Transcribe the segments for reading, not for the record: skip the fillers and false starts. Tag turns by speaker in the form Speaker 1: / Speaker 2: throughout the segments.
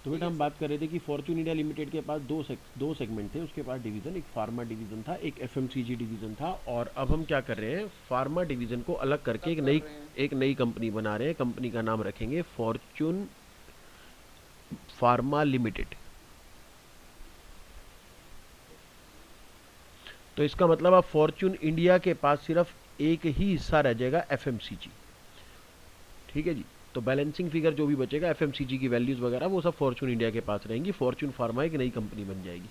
Speaker 1: तो बेटा हम बात कर रहे थे कि फॉर्च्यून इंडिया लिमिटेड के पास दो सेगमेंट थे, उसके पास डिवीज़न, एक फार्मा डिवीज़न था, एक एफएमसीजी डिवीज़न था। और अब हम क्या कर रहे हैं, फार्मा डिवीज़न को अलग करके
Speaker 2: तब कर रहे हैं।
Speaker 1: एक नई कंपनी बना रहे हैं। कंपनी का नाम रखेंगे फॉर्च्यून फार्मा लिमिटेड। तो इसका मतलब अब फॉर्च्यून इंडिया के पास सिर्फ एक ही हिस्सा रह जाएगा, एफएमसीजी। ठीक है जी। तो बैलेंसिंग फिगर जो भी बचेगा, एफएमसीजी की वैल्यूज वगैरह, वो सब फॉर्च्यून इंडिया के पास रहेंगी। फॉर्च्यून फार्मा एक नई कंपनी बन जाएगी।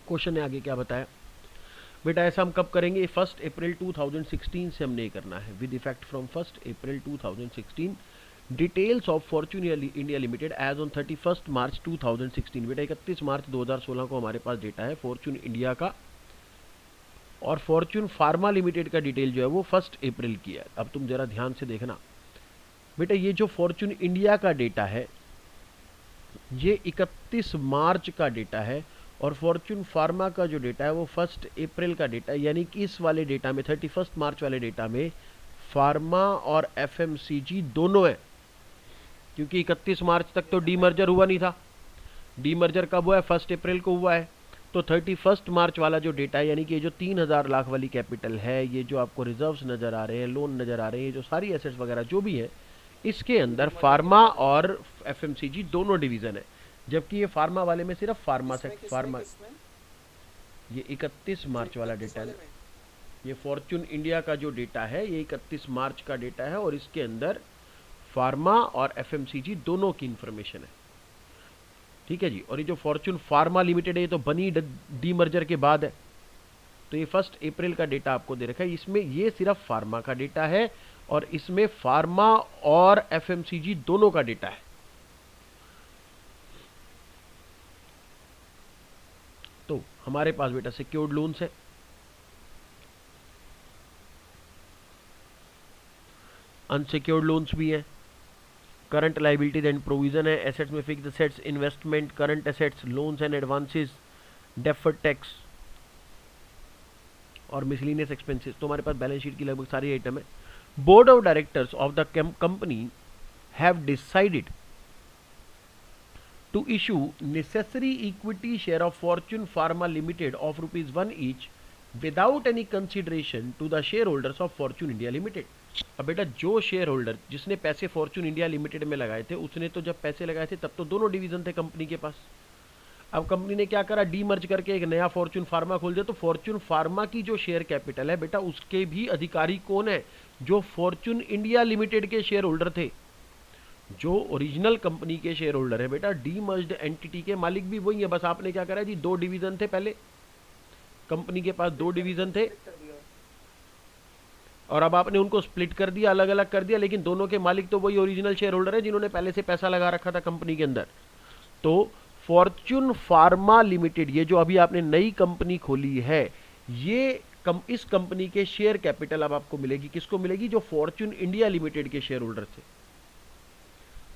Speaker 1: क्वेश्चन ने आगे क्या बताया बेटा, ऐसा हम कब करेंगे? 1 अप्रैल 2016 से हमने करना है, with effect from 1 April 2016। Details of Fortune India limited as on 31 March 2016। बेटा 31 मार्च 2016 को हमारे पास डेटा है फॉर्च्यून इंडिया का, और फॉर्च्यून फार्मा लिमिटेड का डिटेल जो है वो 1 अप्रैल की है। अब तुम जरा ध्यान से देखना बेटा, ये जो फॉर्च्यून इंडिया का डेटा है ये 31 मार्च का डेटा है, और फॉर्च्यून फार्मा का जो डेटा है वो 1 अप्रैल का डेटा है। यानी कि इस वाले डेटा में, 31 मार्च वाले डेटा में, फार्मा और एफएमसीजी दोनों है। क्योंकि 31 मार्च तक तो डीमर्जर हुआ नहीं था। डीमर्जर कब हुआ है? 1 अप्रैल को हुआ है। तो 31 मार्च वाला जो डेटा है, यानी कि ये जो 3000 लाख वाली कैपिटल है, ये जो आपको रिजर्व्स नजर आ रहे हैं, लोन नजर आ रहे हैं, ये जो सारी एसेट्स वगैरह जो भी है, इसके अंदर फार्मा और एफएमसीजी दोनों डिवीजन है। जबकि ये फार्मा वाले में सिर्फ फार्मा से
Speaker 2: किसमें किसमें
Speaker 1: फार्मा,
Speaker 2: किसमें?
Speaker 1: ये 31 मार्च वाला
Speaker 2: 31
Speaker 1: डेटा है
Speaker 2: वाले
Speaker 1: ना।
Speaker 2: में।
Speaker 1: ये फॉर्च्यून इंडिया का जो डेटा है ये 31 मार्च का डेटा है, और इसके अंदर फार्मा और एफएमसीजी दोनों की इंफॉर्मेशन है। ठीक है जी। और ये जो फॉर्च्यून फार्मा लिमिटेड है, ये तो बनी डीमर्जर के बाद है। तो ये 1 अप्रैल का डेटा आपको दे रखा है, इसमें ये सिर्फ फार्मा का डेटा है, और इसमें फार्मा और एफएमसीजी दोनों का डेटा है। तो हमारे पास बेटा सिक्योर्ड लोन्स है, अनसिक्योर्ड लोन्स भी हैं, करंट लाइबिलिटीज एंड प्रोविजन है, एसेट्स में fixed assets, investment, current assets, loans and advances, deferred tax और मिसलिनियस एक्सपेंसेस। तो हमारे पास बैलेंस शीट की लगभग सारी आइटम है। Board of directors of the company have decided to issue necessary equity share of Fortune Pharma Limited of ₹1 each without any consideration to the shareholders of Fortune India Limited। अब बेटा जो share holder जिसने पैसे Fortune India limited में लगाए थे, उसने तो जब पैसे लगाए थे तब तो दोनों डिवीजन थे कंपनी के पास। अब कंपनी ने क्या करा, डीमर्ज करके एक नया फॉर्च्यून फार्मा खोल दिया। तो फॉर्च्यून फार्मा की जो शेयर कैपिटल है बेटा, उसके भी अधिकारी कौन है? जो फॉर्च्यून इंडिया लिमिटेड के शेयर होल्डर थे। जो ओरिजिनल कंपनी के शेयर होल्डर है बेटा, डीमर्ज्ड एंटिटी के मालिक भी वही है। बस आपने क्या करा जी, दो डिवीजन थे पहले, कंपनी के पास दो
Speaker 2: स्प्लिट कर दिया,
Speaker 1: डिवीजन थे,
Speaker 2: स्प्लिट कर दिया।
Speaker 1: और अब आपने उनको स्प्लिट कर दिया, अलग अलग कर दिया, लेकिन दोनों के मालिक तो वही ओरिजिनल शेयर होल्डर है जिन्होंने पहले से पैसा लगा रखा था कंपनी के अंदर। तो फॉर्च्यून फार्मा लिमिटेड, ये जो अभी आपने नई कंपनी खोली है, ये इस कंपनी के शेयर कैपिटल अब आपको मिलेगी, किसको मिलेगी? जो फॉर्च्यून इंडिया लिमिटेड के शेयर होल्डर थे।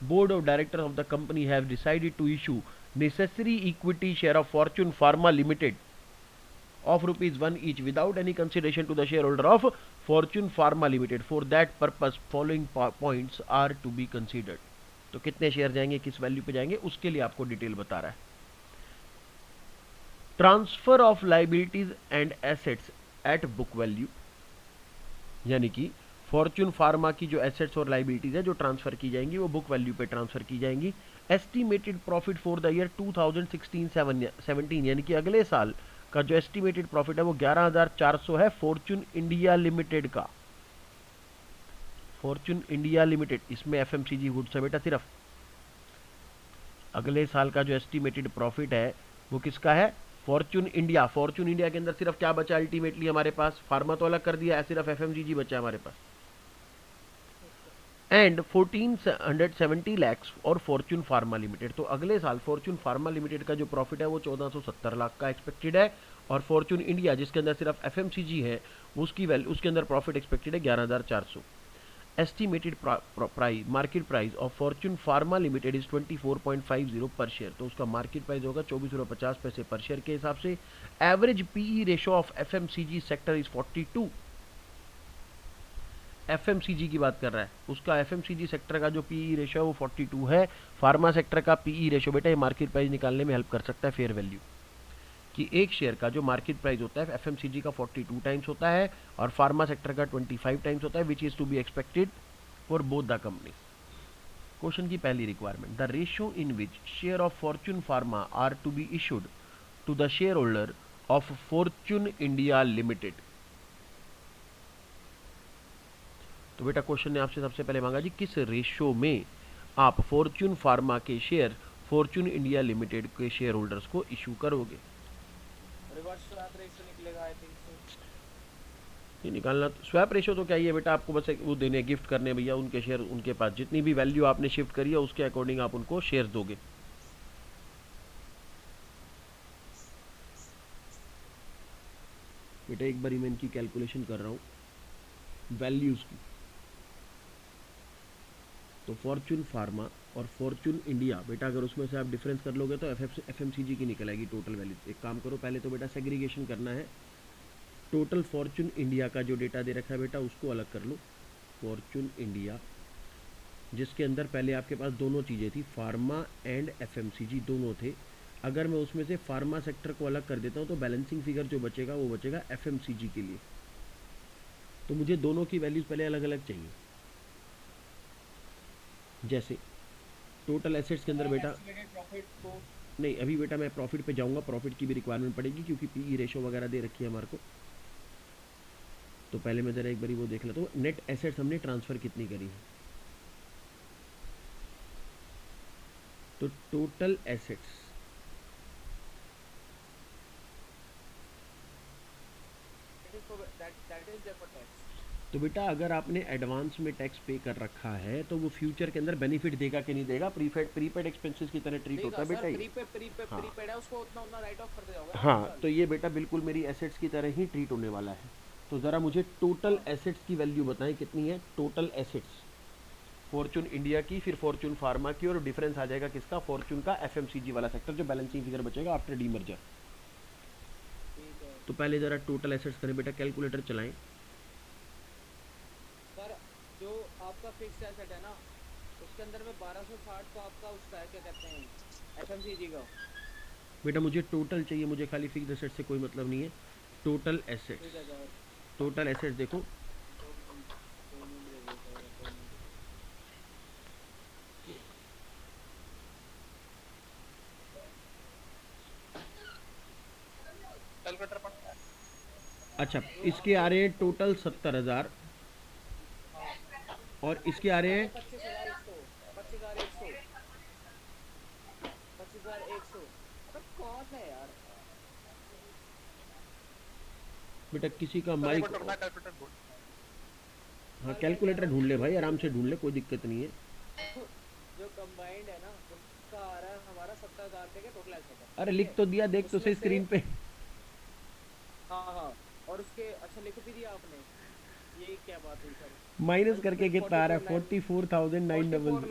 Speaker 1: Board of Directors of the company have decided to issue necessary equity share of Fortune Pharma Limited of ₹1 each without any consideration to the shareholder of Fortune Pharma Limited. For that purpose, following points are to be considered. तो कितने share जाएंगे, किस value पे जाएंगे, उसके लिए आपको detail बता रहा है। Transfer of liabilities and assets at book value, यानी कि फॉर्च्यून फार्मा की जो एसेट्स और लाइबिलिटीज है जो ट्रांसफर की जाएंगी वो बुक वैल्यू पे ट्रांसफर की जाएंगी। Estimated profit for the year 2016-17, यानी कि अगले साल का जो एस्टिमेटेड प्रॉफिट है वो 11,400 है फॉर्च्यून इंडिया लिमिटेड का। फॉर्च्यून इंडिया लिमिटेड, इसमें एफएमसीजी गुड्स है बेटा सिर्फ। अगले साल का जो एस्टिमेटेड प्रॉफिट है वो किसका है? Fortune India. फॉर्च्यून इंडिया के अंदर सिर्फ क्या बचा अल्टीमेटली हमारे पास? फार्मा तो अलग कर दिया है, सिर्फ एफएमसीजी बचा हमारे पास। एंड 1470 लैक्स और फॉर्च्यून फार्मा लिमिटेड। तो अगले साल फॉर्च्यून फार्मा लिमिटेड का जो प्रॉफिट है वो 1470 लाख का एक्सपेक्टेड है, और फॉर्च्यून इंडिया जिसके अंदर सिर्फ एफएमसीजी है उसकी वैल्यू, उसके अंदर प्रॉफिट एक्सपेक्टेड है 11,400। Estimated price, market price of Fortune pharma limited is 24.50 पर शेयर। तो उसका मार्केट प्राइस होगा 24.50 रुपये पर शेयर के हिसाब से। Average PE ratio of FMCG sector is 42। FMCG की बात कर रहा है, उसका एफएमसीजी सेक्टर का जो पीई रेशो है वो 42 है। फार्मा सेक्टर का पीई रेशो बेटा ये मार्केट प्राइस निकालने में हेल्प कर सकता है, फेयर वैल्यू, कि एक शेयर का जो मार्केट प्राइस होता है एफएमसीजी का 42 टाइम्स होता है और फार्मा सेक्टर का 25 टाइम्स होता है, which is to be expected for both the company. Question की पहली requirement, the ratio in which share of Fortune pharma are to be issued to the share holder of Fortune India limited. तो बेटा question ने आपसे सबसे पहले मांगा जी किस रेशो में आप फॉर्च्यून फार्मा के शेयर फॉर्च्यून इंडिया लिमिटेड के शेयर होल्डर्स को इशू करोगे।
Speaker 2: रिवर्स स्वैप रेशियो निकलेगा आई थिंक सो।
Speaker 1: ये निकालना स्वैप रेशो तो क्या ही है बेटा, आपको बस वो देने गिफ्ट करने भैया उनके शेयर, उनके पास जितनी भी वैल्यू आपने शिफ्ट करी है उसके अकॉर्डिंग आप उनको शेयर दोगे। बेटा एक बारी मैं इनकी कैलकुलेशन कर रहा हूँ वैल्यूज की। तो फॉर्च्यून फार्मा और फॉर्च्यून इंडिया बेटा अगर उसमें से आप डिफरेंस कर लोगे तो एफएमसीजी की निकल आएगी टोटल वैल्यू। एक काम करो पहले तो बेटा सेग्रीगेशन करना है, टोटल फॉर्च्यून इंडिया का जो डेटा दे रखा है बेटा उसको अलग कर लो। फॉर्च्यून इंडिया जिसके अंदर पहले आपके पास दोनों चीज़ें थी, फार्मा एंड एफएमसीजी दोनों थे। अगर मैं उसमें से फार्मा सेक्टर को अलग कर देता हूँ तो बैलेंसिंग फिगर जो बचेगा वो बचेगा एफएमसीजी के लिए। तो मुझे दोनों की वैल्यूज पहले अलग अलग चाहिए। जैसे टोटल एसेट्स के अंदर बेटा
Speaker 2: प्रॉफिट को
Speaker 1: नहीं, अभी बेटा मैं प्रॉफिट पे जाऊंगा, प्रॉफिट की भी रिक्वायरमेंट पड़ेगी क्योंकि पीई रेशो वगैरह दे रखी है हमारे को। तो पहले मैं जरा एक बारी वो देख लेता हूँ, नेट एसेट्स हमने ट्रांसफ़र कितनी करी है। तो total assets
Speaker 2: that is there for tax.
Speaker 1: तो बेटा अगर आपने एडवांस में टैक्स पे कर रखा है तो वो फ्यूचर के अंदर बेनिफिट देगा कि नहीं देगा, प्रीपेड एक्सपेंसेस की तरह ट्रीट होता है बेटा ये। हाँ
Speaker 2: प्रीपेड है उसको उतना उतना राइट ऑफ कर दिया होगा।
Speaker 1: हाँ, तो ये बेटा बिल्कुल मेरी एसेट्स की तरह ही ट्रीट होने वाला है। तो ज़रा मुझे टोटल एसेट्स की वैल्यू बताएं कितनी है। टोटल एसेट्स फॉर्च्यून इंडिया की, फिर फॉर्च्यून फार्मा की, और डिफरेंस आ जाएगा किसका, फॉर्च्यून का एफएमसीजी वाला सेक्टर जो बैलेंसिंग फिगर बचेगा आफ्टर डीमर्जर। तो पहले ज़रा टोटल एसेट्स करें बेटा, कैलकुलेटर चलाएं।
Speaker 2: सर जो आपका फिक्स्ड एसेट है ना उसके अंदर में 1260 तो आपका उसका है क्या कहते हैं एफएमसीजी का।
Speaker 1: बेटा मुझे टोटल चाहिए, मुझे खाली फिक्स्ड एसेट से कोई मतलब नहीं है। टोटल एसेट्स, टोटल एसेट्स देखो
Speaker 2: कैलकुलेटर पर।
Speaker 1: अच्छा, इसके आ रहे हैं टोटल 70,000 और इसके आ रहे हैं
Speaker 2: 25,100 कौन है यार।
Speaker 1: बेटा किसी का माइक, हाँ कैलकुलेटर ढूंढ ले भाई, आराम से ढूंढ ले, कोई दिक्कत नहीं है।
Speaker 2: जो कंबाइंड है ना उसका आ रहा है हमारा 70,000 के टोटल एसेट है।
Speaker 1: अरे लिख तो दिया, देख तो सही स्क्रीन पे।
Speaker 2: हाँ और उसके अच्छा लिख भी दिया आपने, ये क्या बात हुई सर।
Speaker 1: माइनस करके कितना आ रहा है, 44,900
Speaker 2: है।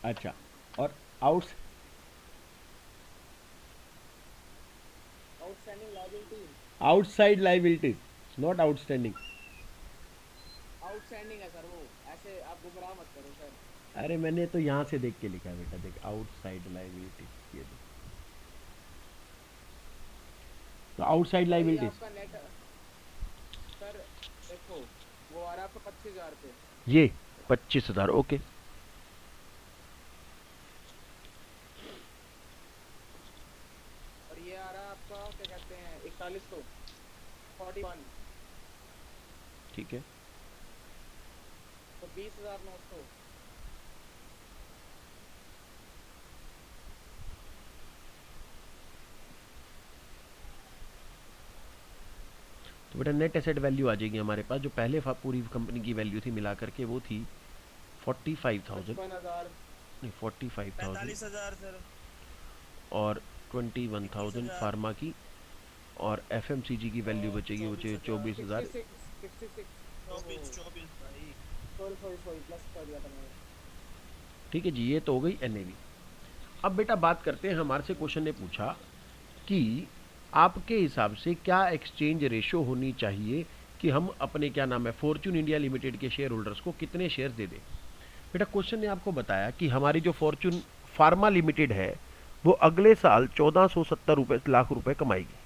Speaker 1: अच्छा, और
Speaker 2: outstanding liability,
Speaker 1: outside liabilities, not outstanding.
Speaker 2: Outstanding है सर वो, ऐसे आप गुमराह मत करो सर।
Speaker 1: अरे मैंने तो यहाँ से देख के लिखा है बेटा, देख आउटसाइड लाइबिलिटी, ये देख, तो आउटसाइड लाइबिलिटीज
Speaker 2: आपका नेट सर देखो वो आ रहा है आपको 25,000 पे,
Speaker 1: ये 25,000 ओके।
Speaker 2: और ये आ रहा है आपका क्या कहते हैं 4141,
Speaker 1: ठीक है,
Speaker 2: तो 20,900।
Speaker 1: तो बेटा नेट एसेट वैल्यू आ जाएगी हमारे पास, जो पहले पूरी कंपनी की वैल्यू थी मिला करके वो थी 45,000 नहीं 45,000
Speaker 3: सर
Speaker 1: और 21,000 फार्मा की, और एफएमसीजी की वैल्यू बचेगी वो 24,000।
Speaker 3: 24 भाई।
Speaker 2: प्लस कर दिया था मैंने।
Speaker 1: ठीक है जी, ये तो हो गई एनएवी। अब बेटा बात करते हैं, हमारे से क्वेश्चन ने पूछा कि आपके हिसाब से क्या एक्सचेंज रेशो होनी चाहिए कि हम अपने क्या नाम है फॉर्च्यून इंडिया लिमिटेड के शेयर होल्डर्स को कितने शेयर दे दें। बेटा क्वेश्चन ने आपको बताया कि हमारी जो फॉर्च्यून फार्मा लिमिटेड है वो अगले साल 1470 लाख रुपए कमाएगी।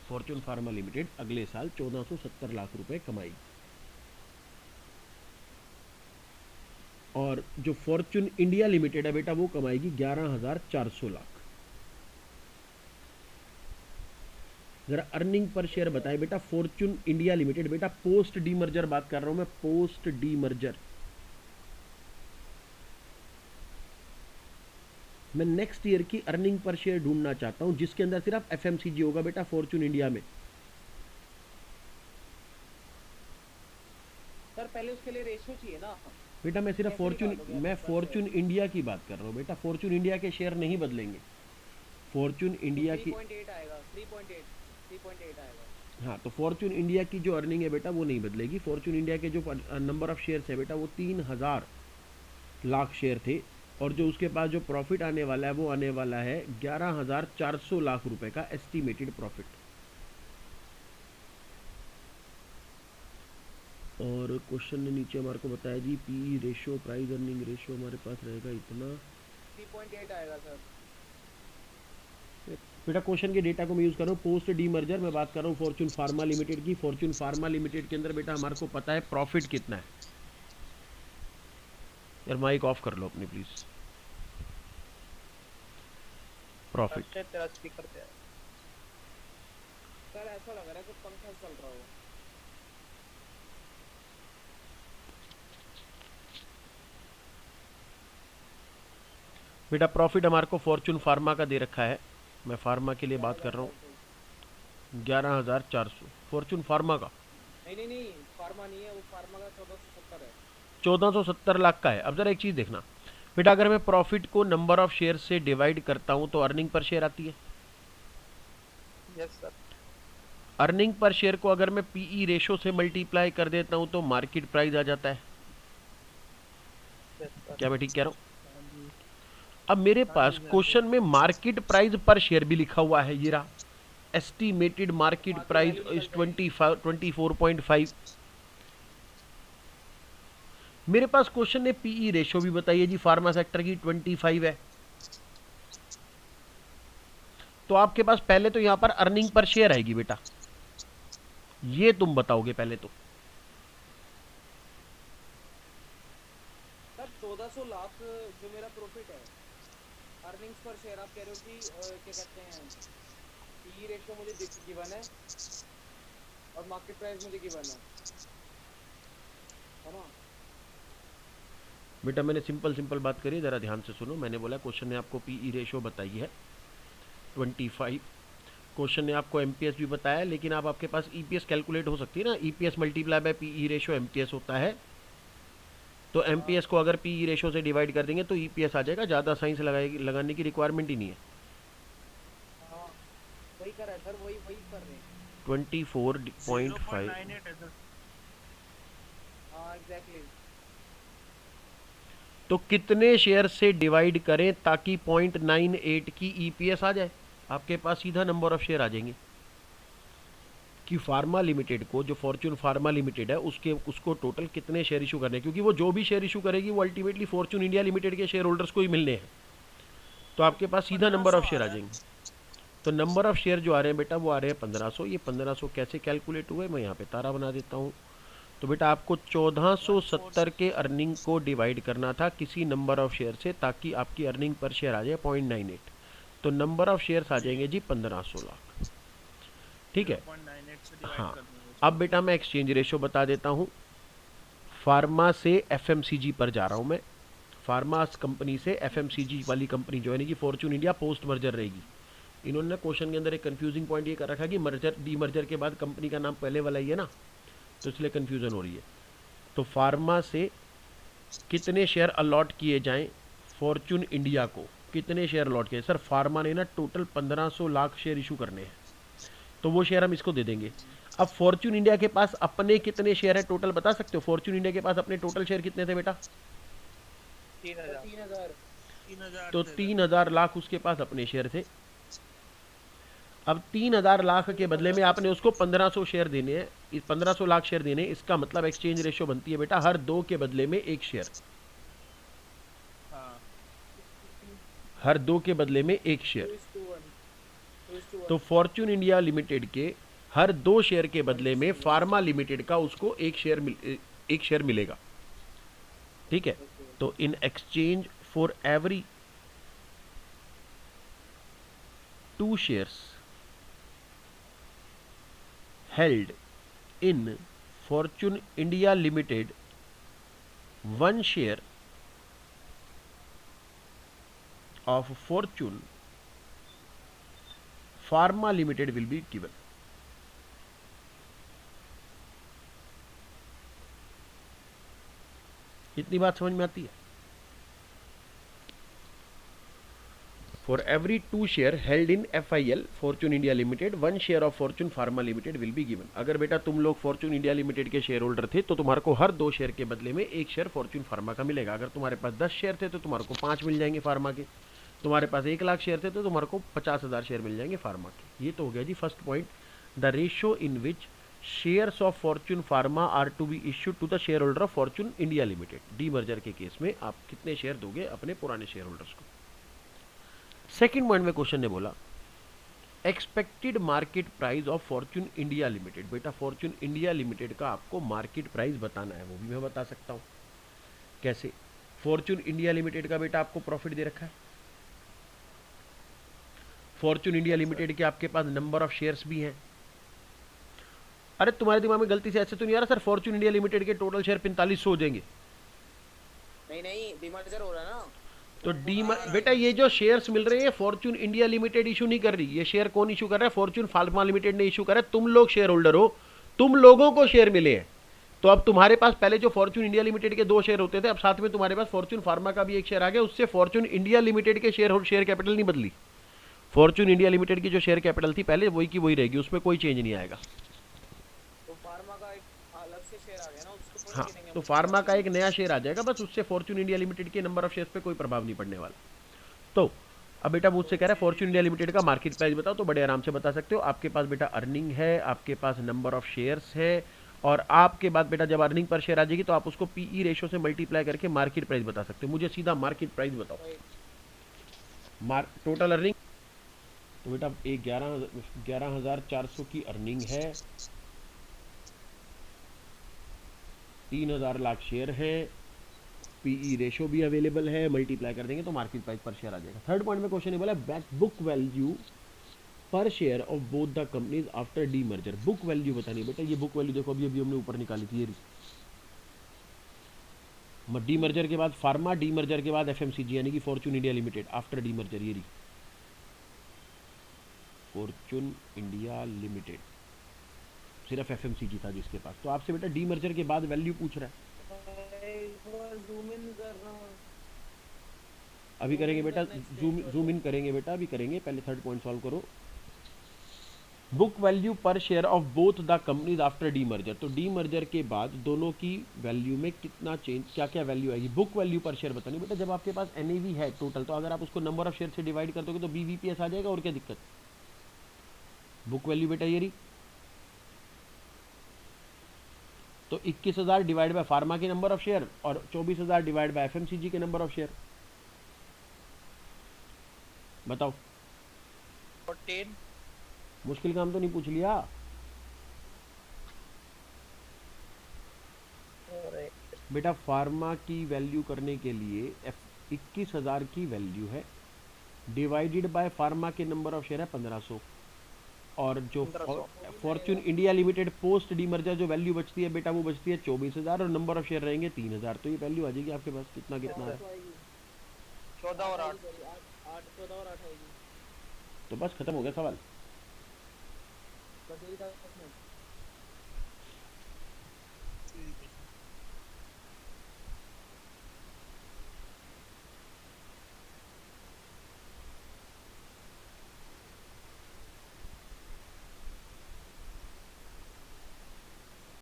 Speaker 1: फॉर्च्यून फार्मा लिमिटेड अगले साल 1470 लाख रुपए कमाएगी, और जो फॉर्च्यून इंडिया लिमिटेड है बेटा वो कमाएगी 11,400 लाख। जरा अर्निंग पर शेयर बताए बेटा फॉर्च्यून इंडिया लिमिटेड, बेटा पोस्ट डीमर्जर बात कर रहा हूं मैं, पोस्ट डीमर्जर। मैं नेक्स्ट ईयर की अर्निंग पर शेयर ढूंढना चाहता हूं जिसके अंदर सिर्फ एफएमसीजी होगा बेटा फॉर्च्यून इंडिया में।
Speaker 2: सर पहले उसके लिए रेशियो चाहिए ना
Speaker 1: बेटा मैं सिर्फ फॉर्च्यून इंडिया की बात कर रहा हूं बेटा, फॉर्च्यून इंडिया के शेयर नहीं बदलेंगे। फॉर्च्यून इंडिया की
Speaker 2: 3.8 आएगा, 3.8 आएगा।
Speaker 1: हाँ, तो फॉर्च्यून इंडिया की जो अर्निंग है बेटा वो नहीं बदलेगी। फॉर्च्यून इंडिया के जो नंबर ऑफ शेयर्स है बेटा वो 3000 लाख शेयर थे, और जो उसके पास जो प्रॉफिट आने वाला है वो आने वाला है 11,400 लाख रुपए का एस्टिमेटेड प्रॉफिट। और क्वेश्चन ने नीचे हमारे को बताया G P ratio price earning ratio हमारे पास रहेगा इतना
Speaker 2: 3.8 आएगा सर।
Speaker 1: बेटा क्वेश्चन के डेटा को मैं यूज कर रहा हूँ पोस्ट डीमर्जर, मैं बात कर रहा हूँ फॉर्च्यून फार्मा लिमिटेड की। फॉर्च्यून फार्मा लिमिटेड के अंदर बेटा हमारे को पता है प्रॉफिट कितना है। यार माइक ऑफ कर लो अपनी प्लीज। प्रॉफिट
Speaker 2: तेरा स्पीकर पे है सर, ऐसा लग रहा है कि पंखा चल रहा हो।
Speaker 1: बेटा प्रॉफिट हमारे को फॉर्च्यून फार्मा का दे रखा है, मैं फार्मा के लिए बात कर रहा हूँ 11,400 फॉर्च्यून फार्मा का।
Speaker 2: नहीं फार्मा नहीं है वो, फार्मा का 1470 है।
Speaker 1: 1470 लाख का है। अब जरा एक चीज देखना बेटा, अगर मैं प्रॉफिट को नंबर ऑफ शेयर से डिवाइड करता हूं तो अर्निंग पर शेयर आती है।
Speaker 2: Yes sir.
Speaker 1: Earning per share को अगर मैं पीई रेशो से मल्टीप्लाई कर देता हूं तो मार्केट प्राइस आ जाता है। क्या मैं ठीक कह रहा हूं? अब मेरे पास क्वेश्चन में मार्केट प्राइस पर शेयर भी लिखा हुआ है, ये रहा एस्टिमेटेड मार्केट प्राइस इज 24.5। मेरे पास क्वेश्चन ने पीई रेशो भी बताइए जी, फार्मा सेक्टर की 25 है। तो आपके पास पहले तो यहां पर अर्निंग पर शेयर आएगी बेटा, ये तुम बताओगे पहले तो।
Speaker 2: सर 1400 लाख जो मेरा प्रॉफिट है, अर्निंग्स पर शेयर आप कह रहे हो कि क्या कहते हैं पीई रेशियो मुझे गिवन है और मार्केट प्राइस मुझे गिवन है ना?
Speaker 1: बेटा मैंने सिंपल बात करी, जरा ध्यान से सुनो। मैंने बोला क्वेश्चन ने आपको पीई रेशियो बताई है 25, क्वेश्चन ने आपको एमपीएस भी बताया, लेकिन आप आपके पास ईपीएस कैलकुलेट हो सकती है ना, EPS multiply by PE ratio MPS होता है। तो एमपीएस को अगर पीई रेशियो से डिवाइड कर देंगे तो ईपीएस आ जाएगा, ज़्यादा साइंस लगाने की रिक्वायरमेंट ही नहीं है।
Speaker 2: हाँ, वही कर रहा है सर, वही कर रहे हैं
Speaker 1: 24.5।
Speaker 2: हाँ एग्जैक्टली।
Speaker 1: तो कितने शेयर से डिवाइड करें ताकि 0.98 की ईपीएस आ जाए? आपके पास सीधा नंबर ऑफ शेयर आ जाएंगे कि फार्मा लिमिटेड को, जो फॉर्च्यून फार्मा लिमिटेड है उसको टोटल कितने शेयर इशू करने हैं, क्योंकि वो जो भी शेयर इशू करेगी वो अल्टीमेटली फॉर्च्यून इंडिया लिमिटेड के शेयर होल्डर्स को ही मिलने हैं। तो आपके पास सीधा नंबर ऑफ शेयर आ जाएंगे। तो नंबर ऑफ शेयर जो आ रहे हैं बेटा वो आ रहे हैं 1500। ये 1500 कैसे कैलकुलेट हुए, मैं यहाँ पे तारा बना देता हूँ। तो बेटा आपको 1470 के अर्निंग को डिवाइड करना था किसी नंबर ऑफ शेयर से ताकि आपकी अर्निंग पर शेयर आ जाए 0.98। तो नंबर ऑफ शेयर्स आ जाएंगे जी 1500 लाख। ठीक है। हाँ, अब बेटा मैं एक्सचेंज रेशो बता देता हूँ। फार्मा से एफएमसीजी पर जा रहा हूँ मैं। फार्मा कंपनी से एफएमसीजी वाली कंपनी जो है कि फॉर्च्यून इंडिया पोस्ट मर्जर रहेगी। इन्होंने क्वेश्चन के अंदर एक कंफ्यूजिंग पॉइंट ये कर रखा कि मर्जर डीमर्जर के बाद कंपनी का नाम पहले वाला ही है ना, तो इसलिए कंफ्यूजन हो रही है। तो फार्मा से कितने शेयर अलॉट किए जाएं फॉर्च्यून इंडिया को, कितने शेयर अलॉट किए? सर फार्मा ने ना टोटल 1500 लाख शेयर इशू करने हैं, तो वो शेयर हम इसको दे देंगे। अब फॉर्च्यून इंडिया के पास अपने कितने शेयर है टोटल बता सकते हो? फॉर्च्यून इंडिया के पास अपने टोटल शेयर कितने थे बेटा?
Speaker 2: 3000।
Speaker 1: तो 3000 लाख उसके पास अपने शेयर थे। अब 3,000 लाख के बदले में आपने उसको 1,500 शेयर देने हैं, 1,500 लाख शेयर देने हैं। इसका मतलब एक्सचेंज रेशियो बनती है बेटा हर 2 के बदले में 1 शेयर,
Speaker 2: हाँ
Speaker 1: हर 2 के बदले में 1 शेयर।
Speaker 2: 2:1 2:1
Speaker 1: तो फॉर्च्यून इंडिया लिमिटेड के हर 2 शेयर के बदले में फार्मा लिमिटेड का उसको 1 शेयर मिलेगा। ठीक है,
Speaker 2: ओके
Speaker 1: तो in exchange for every 2 shares held in Fortune India Limited, 1 share of Fortune Pharma Limited will be given. इतनी बात समझ में आती है? For every 2 share held in FIL Fortune India Limited, 1 share of Fortune Pharma Limited will be given. अगर बेटा तुम लोग Fortune India Limited के शेयर होल्डर थे तो तुम्हारे को हर 2 शेयर के बदले में 1 शेयर Fortune Pharma का मिलेगा। अगर तुम्हारे पास 10 शेयर थे तो तुम्हारे को 5 मिल जाएंगे फार्मा के। तुम्हारे पास 1 लाख शेयर थे तो तुम्हारे को 50,000 शेयर मिल जाएंगे फार्मा के। ये तो हो गया जी first point, the ratio in which shares of Fortune pharma are to be issued to the share holder of Fortune India Limited. Demerger के केस में आप कितने शेयर दोगे अपने पुराने शेयर होल्डर्स को। सेकेंड पॉइंट में क्वेश्चन ने बोला expected market price of Fortune India Limited. बेटा फॉर्च्यून इंडिया लिमिटेड का आपको मार्केट प्राइस बताना है, वो भी मैं बता सकता हूं। कैसे? फॉर्च्यून इंडिया लिमिटेड का बेटा आपको प्रॉफिट दे रखा है, फॉर्च्यून इंडिया लिमिटेड के आपके पास नंबर ऑफ शेयर्स भी हैं। अरे तुम्हारे दिमाग में गलती से ऐसे तो नहीं आ रहा सर फॉर्च्यून इंडिया लिमिटेड के टोटल शेयर 4500 हो जाएंगे?
Speaker 2: नहीं डिमर्जर हो रहा है ना,
Speaker 1: तो बेटा ये जो शेयर्स मिल रहे हैं फॉर्च्यून इंडिया लिमिटेड इशू नहीं कर रही, ये शेयर कौन इशू कर रहा है? फॉर्च्यून फार्मा लिमिटेड ने इशू करा है। तुम लोग शेयर होल्डर हो, तुम लोगों को शेयर मिले हैं। तो अब तुम्हारे पास पहले जो फॉर्च्यून इंडिया लिमिटेड के 2 शेयर होते थे, अब साथ में तुम्हारे पास फॉर्च्यून फार्मा का भी 1 शेयर आ गया। उससे फॉर्च्यून इंडिया लिमिटेड के शेयर कैपिटल नहीं बदली। फॉर्च्यून इंडिया लिमिटेड की जो शेयर कैपिटल थी पहले वही की वही रहेगी, उसमें कोई चेंज नहीं आएगा।
Speaker 2: तो फार्मा का एक अलग से शेयर आ गया ना, उसको थोड़ी
Speaker 1: हाँ,
Speaker 2: गिनेंगे
Speaker 1: तो
Speaker 2: हम।
Speaker 1: फार्मा का एक नया शेयर आ जाएगा, बस उससे फॉर्च्यून इंडिया लिमिटेड के नंबर ऑफ शेयर्स पे कोई प्रभाव नहीं पड़ने वाला। तो अब बेटा मुझसे कह रहा है फॉर्च्यून इंडिया लिमिटेड का मार्केट प्राइस बताओ, तो बड़े आराम से बता सकते हो। आपके पास बेटा अर्निंग है, आपके पास नंबर ऑफ शेयर्स है, और आपके बाद बेटा जब अर्निंग पर शेयर आ जाएगी तो आप उसको पीई रेशियो से मल्टीप्लाई करके मार्केट प्राइस बता सकते हो। मुझे सीधा मार्केट प्राइस बताओ, टोटल अर्निंग। तो बेटा 11,400 की अर्निंग है, 3,000 लाख शेयर है, पीई रेशियो भी अवेलेबल है, मल्टीप्लाई कर देंगे तो मार्केट प्राइस पर शेयर आ जाएगा। थर्ड पॉइंट में क्वेश्चन ये बोला बुक वैल्यू पर share of both the companies after D merger. Book value बतानी बेटा, ये बुक वैल्यू देखो अभी हमने ऊपर निकाली थी, ये डी मर्जर के बाद फार्मा, डी मर्जर के बाद एफएमसीजी यानी कि Fortune India limited after D merger, ये फॉर्च्यून इंडिया लिमिटेड, सिर्फ एफएमसीजी था जिसके पास। तो आपसे बेटा डी मर्जर के बाद वैल्यू पूछ रहा है।
Speaker 2: जूम इन कर रहा हूं।
Speaker 1: अभी करेंगे बेटा, जूम इन करेंगे बेटा, अभी करेंगे, पहले थर्ड पॉइंट सॉल्व करो। बुक वैल्यू पर share of both the companies after D merger. तो डी मर्जर के बाद दोनों की वैल्यू में कितना चेंज, क्या क्या वैल्यू आएगी? बुक वैल्यू पर शेयर बतानी बेटा। जब आपके पास एनएवी है टोटल, तो अगर आप उसको नंबर ऑफ शेयर से डिवाइड कर दोगे तो बीवीपीएस आ जाएगा, और क्या दिक्कत? बुक वैल्यू बेटा ये रही, तो 21,000 डिवाइड बाय फार्मा के नंबर ऑफ शेयर और 24,000 डिवाइड बाय एफएमसीजी के नंबर ऑफ शेयर। बताओ,
Speaker 2: 14
Speaker 1: मुश्किल काम तो नहीं पूछ लिया? बेटा फार्मा की वैल्यू करने के लिए 21,000 की वैल्यू है, डिवाइडेड बाय फार्मा के नंबर ऑफ शेयर है 1500, और जो Fortune India limited post D merger जो वैल्यू बचती है बेटा वो बचती है 24,000, और नंबर ऑफ शेयर रहेंगे 3,000। तो ये वैल्यू आ जाएगी आपके पास कितना कितना है?
Speaker 2: 14 और 8 14 और 8 आएगी।
Speaker 1: तो बस खत्म हो गया सवाल।
Speaker 2: बस यही था इसमें।